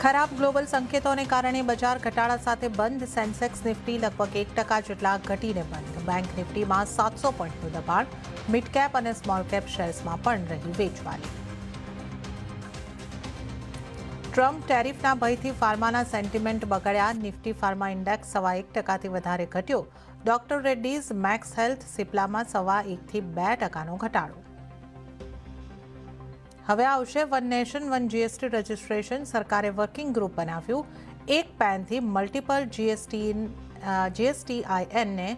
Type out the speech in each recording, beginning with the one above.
ખરાબ ગ્લોબલ સંકેતોને કારણે બજાર ઘટાડા સાથે બંધ. સેન્સેક્સ નિફ્ટી લગભગ 1% જેટલા ઘટીને બંધ. બેંક નિફ્ટીમાં 700 પોઈન્ટનું દબાણ. મિડ કેપ અને સ્મોલ કેપ શેર્સમાં પણ રહી વેચવાલી. ટ્રમ્પ ટેરિફના ભયથી ફાર્માના સેન્ટિમેન્ટ બગડ્યા. નિફ્ટી ફાર્મા ઇન્ડેક્સ 1.25%થી વધારે ઘટ્યો. ડોક્ટર રેડ્ડીઝ, મેક્સ હેલ્થ, સિપ્લામાં 1.25% થી 2%નો ઘટાડો. હવે આવશે one nation one GST registration. સરકારે વર્કિંગ ગ્રુપ બનાવ્યું. એક પેનથી મલ્ટિપલ જીએસટીઆઈએનને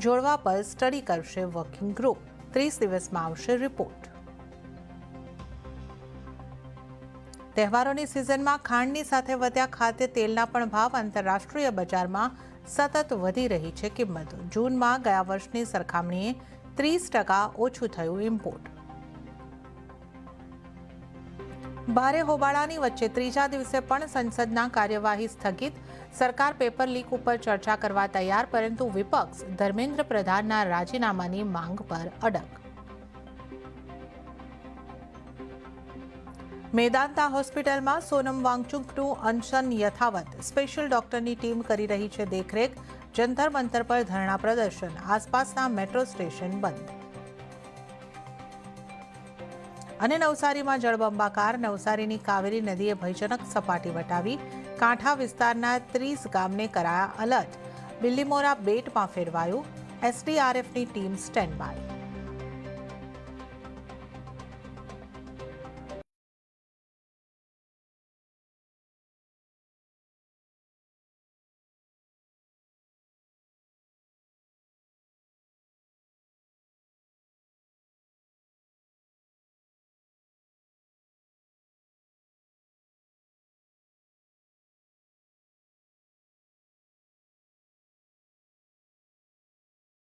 જોડવા પર સ્ટડી કરશે વર્કિંગ ગ્રુપ. 30 દિવસમાં આવશે રિપોર્ટ. તહેવારોની સિઝનમાં ખાંડની સાથે વધ્યા ખાદ્ય તેલના પણ ભાવ. આંતરરાષ્ટ્રીય બજારમાં સતત વધી રહી છે કિંમતો. જૂનમાં ગયા વર્ષની સરખામણીએ 30% ઓછું થયું ઇમ્પોર્ટ. ભારે હોબાળાની વચ્ચે ત્રીજા દિવસે પણ સંસદના કાર્યવાહી સ્થગિત. સરકાર પેપર લીક ઉપર ચર્ચા કરવા તૈયાર, પરંતુ વિપક્ષ ધર્મેન્દ્ર પ્રધાનના રાજીનામાની માંગ પર અડગ. મેદાંતા હોસ્પિટલમાં સોનમ વાંગચુકનું અનશન યથાવત. સ્પેશિયલ ડોક્ટરની ટીમ કરી રહી છે દેખરેખ. જંતર મંતર પર ધરણા પ્રદર્શન. આસપાસના મેટ્રો સ્ટેશન બંધ. અને નવસારીમાં જળબંબાકાર. નવસારીની કાવેરી નદીએ ભયજનક સપાટી વટાવી. કાંઠા વિસ્તારના 30 ગામને કરાયા અલર્ટ. બિલ્લીમોરા બેટમાં ફેરવાયું. એસડીઆરએફની ટીમ સ્ટેન્ડ બાય.